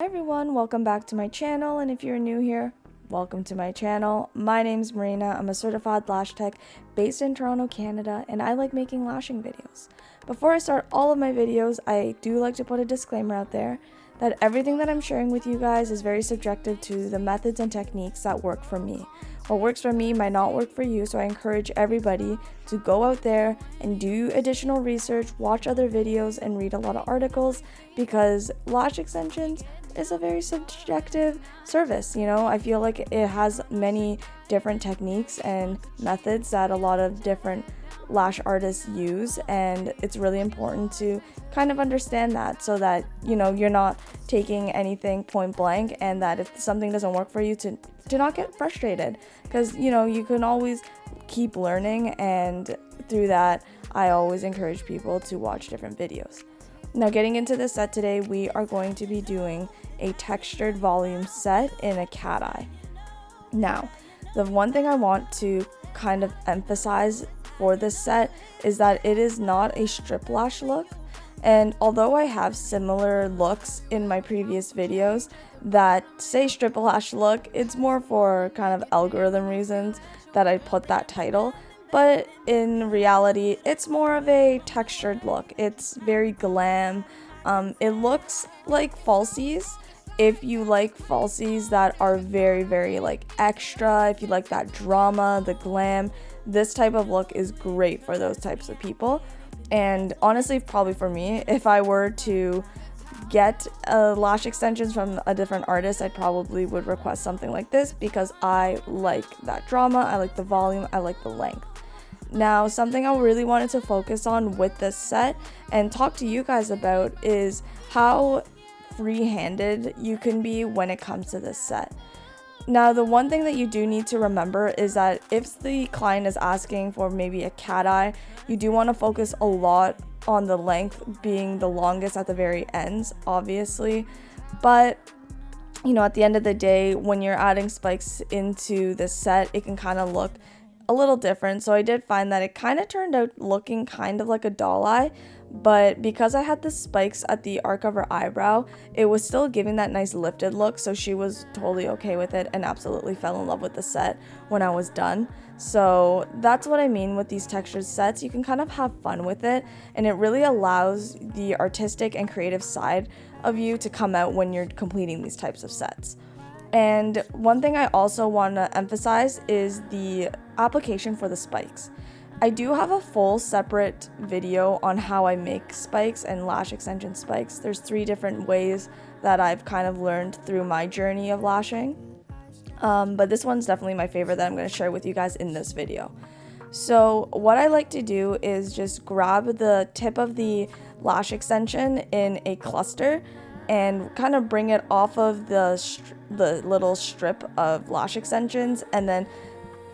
Hi everyone, welcome back to my channel, and if you're new here, welcome to my channel. My name's Marina. I'm a certified lash tech based in Toronto, Canada, and I like making lashing videos. Before I start all of my videos, I do like to put a disclaimer out there that everything that I'm sharing with you guys is very subjective to the methods and techniques that work for me. What works for me might not work for you, so I encourage everybody to go out there and do additional research, watch other videos, and read a lot of articles, because lash extensions is a very subjective service. I feel like it has many different techniques and methods that a lot of different lash artists use, and it's really important to kind of understand that, so that you're not taking anything point blank, and that if something doesn't work for you, to not get frustrated, because you can always keep learning. And through that, I always encourage people to watch different videos. Now, getting into the set today, we are going to be doing a textured volume set in a cat eye. Now, the one thing I want to kind of emphasize for this set is that it is not a strip lash look. And although I have similar looks in my previous videos that say strip lash look, it's more for kind of algorithm reasons that I put that title. But in reality, it's more of a textured look. It's very glam. It looks like falsies. If you like falsies that are very, very like extra, if you like that drama, the glam, this type of look is great for those types of people. And honestly, probably for me, if I were to get lash extensions from a different artist, I probably would request something like this, because I like that drama, I like the volume, I like the length. Now, something I really wanted to focus on with this set and talk to you guys about is how free-handed you can be when it comes to this set. Now, the one thing that you do need to remember is that if the client is asking for maybe a cat eye, you do want to focus a lot on the length being the longest at the very ends, obviously. But at the end of the day, when you're adding spikes into the set, it can kind of look a little different. So I did find that it kind of turned out looking kind of like a doll eye, but because I had the spikes at the arc of her eyebrow, it was still giving that nice lifted look. So she was totally okay with it and absolutely fell in love with the set when I was done. So that's what I mean with these textured sets. You can kind of have fun with it, and it really allows the artistic and creative side of you to come out when you're completing these types of sets. And one thing I also want to emphasize is the application for the spikes. I do have a full separate video on how I make spikes and lash extension spikes. There's 3 different ways that I've kind of learned through my journey of lashing. But this one's definitely my favorite that I'm going to share with you guys in this video. So what I like to do is just grab the tip of the lash extension in a cluster and kind of bring it off of the little strip of lash extensions, and then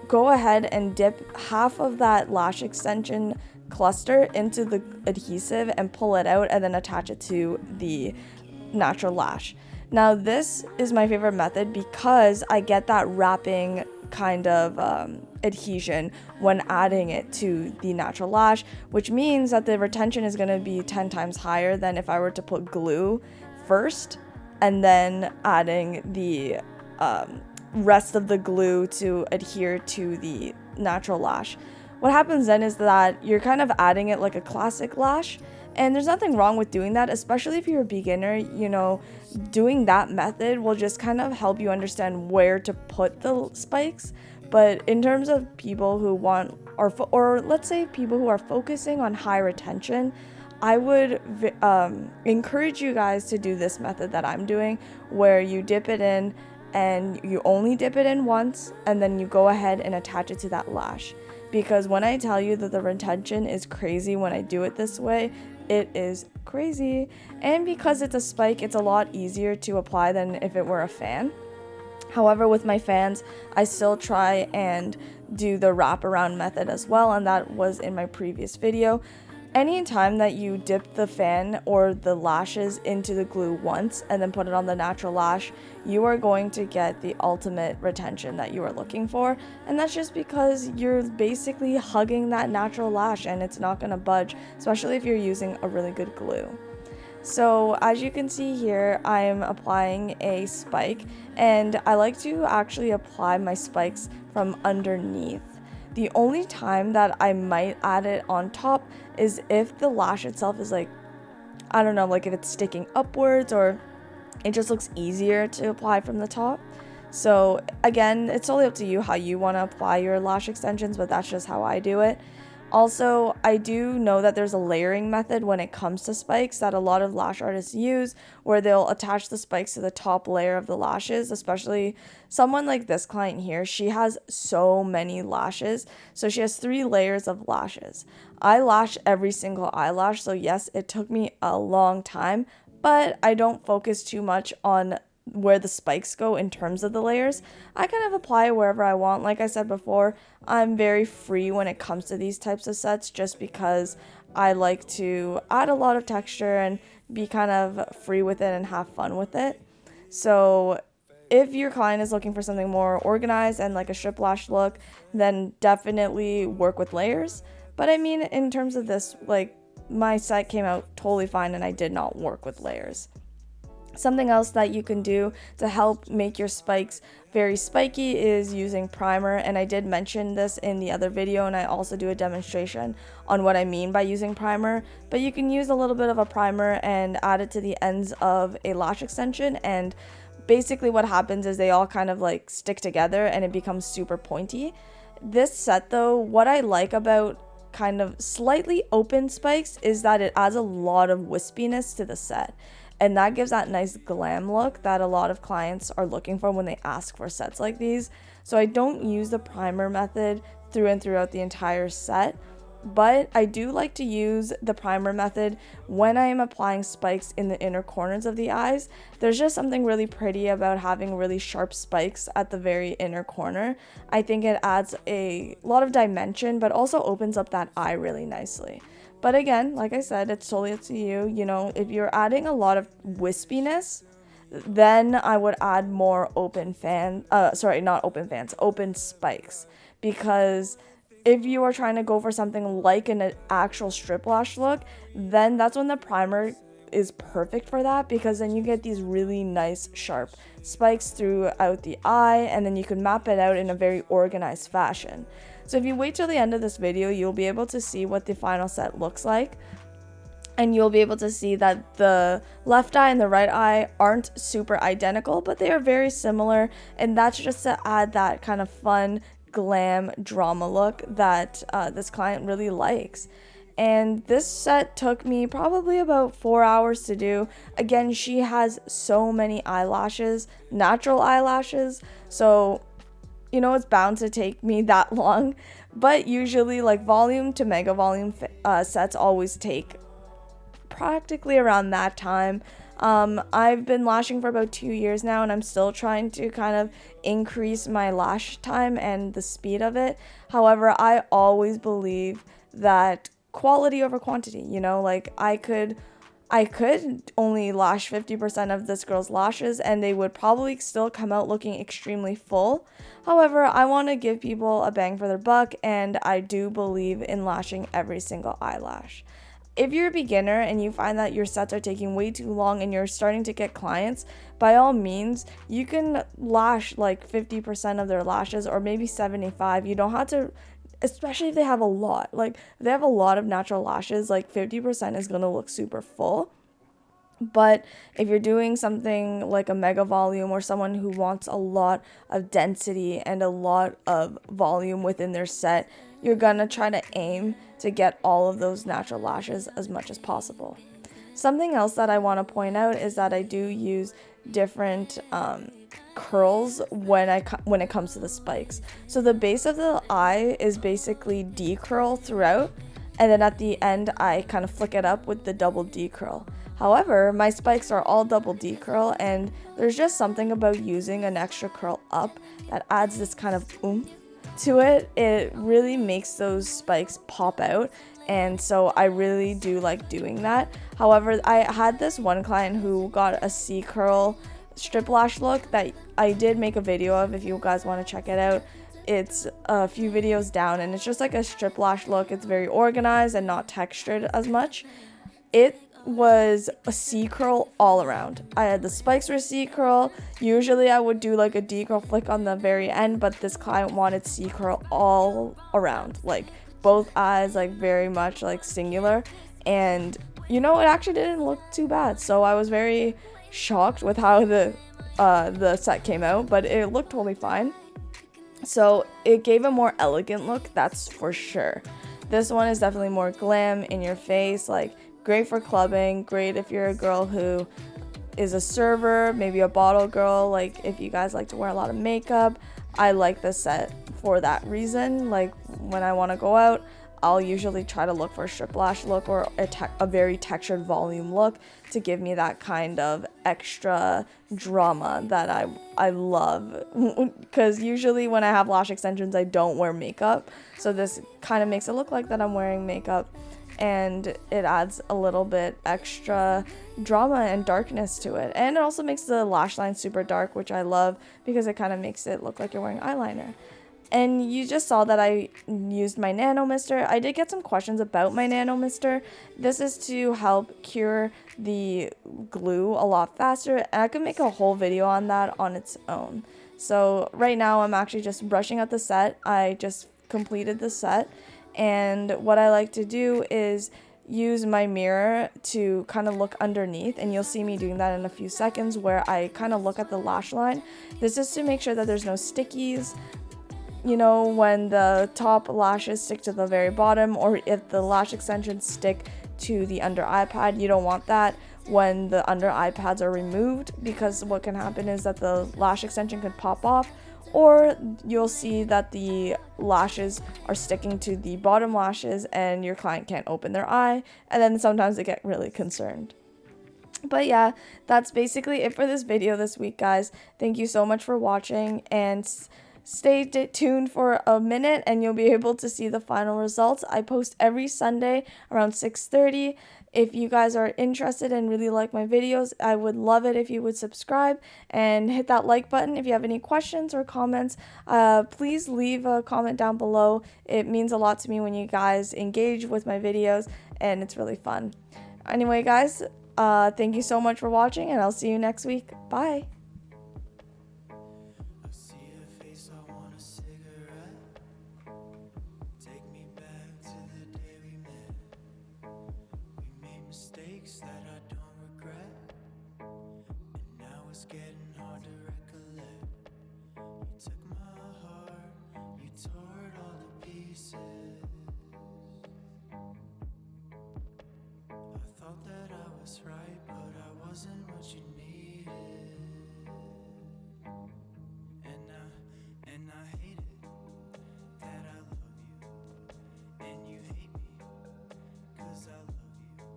go ahead and dip half of that lash extension cluster into the adhesive and pull it out, and then attach it to the natural lash. Now, this is my favorite method because I get that wrapping kind of adhesion when adding it to the natural lash, which means that the retention is going to be 10 times higher than if I were to put glue first and then adding the rest of the glue to adhere to the natural lash. What happens then is that you're kind of adding it like a classic lash, and there's nothing wrong with doing that, especially if you're a beginner. Doing that method will just kind of help you understand where to put the spikes. But in terms of people who want, or let's say people who are focusing on high retention, I would encourage you guys to do this method that I'm doing, where you dip it in and you only dip it in once, and then you go ahead and attach it to that lash. Because when I tell you that the retention is crazy when I do it this way, it is crazy. And because it's a spike, it's a lot easier to apply than if it were a fan. However, with my fans, I still try and do the wraparound method as well, and that was in my previous video. Anytime that you dip the fan or the lashes into the glue once and then put it on the natural lash, you are going to get the ultimate retention that you are looking for. And that's just because you're basically hugging that natural lash and it's not going to budge, especially if you're using a really good glue. So as you can see here, I'm applying a spike, and I like to actually apply my spikes from underneath. The only time that I might add it on top is if the lash itself is like, I don't know, like if it's sticking upwards or it just looks easier to apply from the top. So again, it's totally up to you how you want to apply your lash extensions, but that's just how I do it. Also, I do know that there's a layering method when it comes to spikes that a lot of lash artists use, where they'll attach the spikes to the top layer of the lashes, especially someone like this client here. She has so many lashes, so she has 3 layers of lashes. I lash every single eyelash, so yes, it took me a long time, but I don't focus too much on where the spikes go in terms of the layers. I kind of apply it wherever I want. Like I said before, I'm very free when it comes to these types of sets, just because I like to add a lot of texture and be kind of free with it and have fun with it. So if your client is looking for something more organized and like a strip lash look, then definitely work with layers. But I mean, in terms of this, like, my set came out totally fine and I did not work with layers. Something else that you can do to help make your spikes very spiky is using primer, and I did mention this in the other video, and I also do a demonstration on what I mean by using primer. But you can use a little bit of a primer and add it to the ends of a lash extension, and basically what happens is they all kind of like stick together and it becomes super pointy. This set though, what I like about kind of slightly open spikes is that it adds a lot of wispiness to the set. And that gives that nice glam look that a lot of clients are looking for when they ask for sets like these. So I don't use the primer method through and throughout the entire set, but I do like to use the primer method when I am applying spikes in the inner corners of the eyes. There's just something really pretty about having really sharp spikes at the very inner corner. I think it adds a lot of dimension, but also opens up that eye really nicely. But again, like I said, it's totally up to you. You know, if you're adding a lot of wispiness, then I would add more open spikes. Because if you are trying to go for something like an actual strip lash look, then that's when the primer is perfect for that, because then you get these really nice sharp spikes throughout the eye, and then you can map it out in a very organized fashion. So if you wait till the end of this video, you'll be able to see what the final set looks like. And you'll be able to see that the left eye and the right eye aren't super identical, but they are very similar. And that's just to add that kind of fun, glam, drama look that this client really likes. And this set took me probably about 4 hours to do. Again, she has so many eyelashes, natural eyelashes, so you know it's bound to take me that long. But usually, like, volume to mega volume sets always take practically around that time. I've been lashing for about 2 years now, and I'm still trying to kind of increase my lash time and the speed of it. However, I always believe that quality over quantity, you know, like I could only lash 50% of this girl's lashes and they would probably still come out looking extremely full. However, I want to give people a bang for their buck, and I do believe in lashing every single eyelash. If you're a beginner and you find that your sets are taking way too long and you're starting to get clients, by all means, you can lash like 50% of their lashes, or maybe 75%. You don't have to, especially if they have a lot. Like, if they have a lot of natural lashes, like 50% is going to look super full. But if you're doing something like a mega volume, or someone who wants a lot of density and a lot of volume within their set, you're gonna try to aim to get all of those natural lashes as much as possible. Something else that I want to point out is that I do use different curls when it comes to the spikes. So the base of the eye is basically D curl throughout, and then at the end I kind of flick it up with the double D curl. However, my spikes are all double D curl, and there's just something about using an extra curl up that adds this kind of oomph to it. It really makes those spikes pop out, and so I really do like doing that. However, I had this one client who got a C curl strip lash look that I did make a video of if you guys want to check it out. It's a few videos down, and it's just like a strip lash look. It's very organized and not textured as much. It was a C curl all around. I had the spikes were C curl. Usually I would do like a D curl flick on the very end, but this client wanted C curl all around, like both eyes, like very much like singular. And you know, it actually didn't look too bad. So I was very shocked with how the set came out, but it looked totally fine. So it gave a more elegant look, that's for sure. This one is definitely more glam, in your face, like great for clubbing, great if you're a girl who is a server, maybe a bottle girl, like if you guys like to wear a lot of makeup. I like this set for that reason. Like when I want to go out, I'll usually try to look for a strip lash look or a very textured volume look to give me that kind of extra drama that I love. Because usually when I have lash extensions, I don't wear makeup. So this kind of makes it look like that I'm wearing makeup. And it adds a little bit extra drama and darkness to it. And it also makes the lash line super dark, which I love because it kind of makes it look like you're wearing eyeliner. And you just saw that I used my Nano Mister. I did get some questions about my Nano Mister. This is to help cure the glue a lot faster, and I could make a whole video on that on its own. So right now I'm actually just brushing out the set. I just completed the set, and what I like to do is use my mirror to kind of look underneath, and you'll see me doing that in a few seconds, where I kind of look at the lash line. This is to make sure that there's no stickies. You know, when the top lashes stick to the very bottom, or if the lash extensions stick to the under eye pad, you don't want that when the under eye pads are removed, because what can happen is that the lash extension could pop off, or you'll see that the lashes are sticking to the bottom lashes and your client can't open their eye, and then sometimes they get really concerned. But yeah, that's basically it for this video this week, guys. Thank you so much for watching, and stay tuned for a minute and you'll be able to see the final results. I post every Sunday around 6:30. If you guys are interested and really like my videos, I would love it if you would subscribe and hit that like button. If you have any questions or comments, please leave a comment down below. It means a lot to me when you guys engage with my videos, and it's really fun. Anyway, guys, thank you so much for watching, and I'll see you next week. Bye. That I don't regret, and now it's getting hard to recollect. You took my heart, you tore it all to pieces. I thought that I was right, but I wasn't what you needed. And I hate it that I love you, and you hate me, 'cause I love you.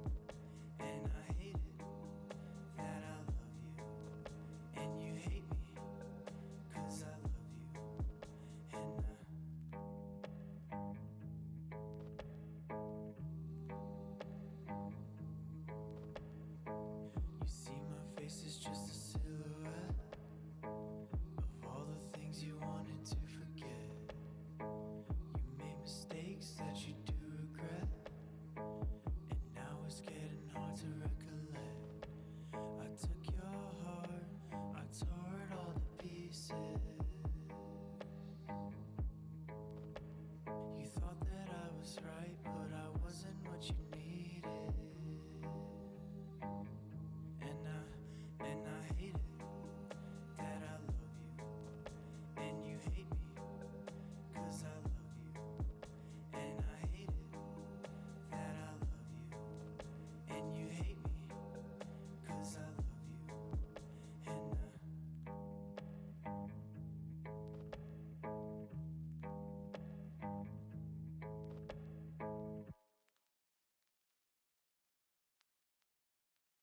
And I hate it that I love you, and you hate me, 'cause I love you. And you see my face is just a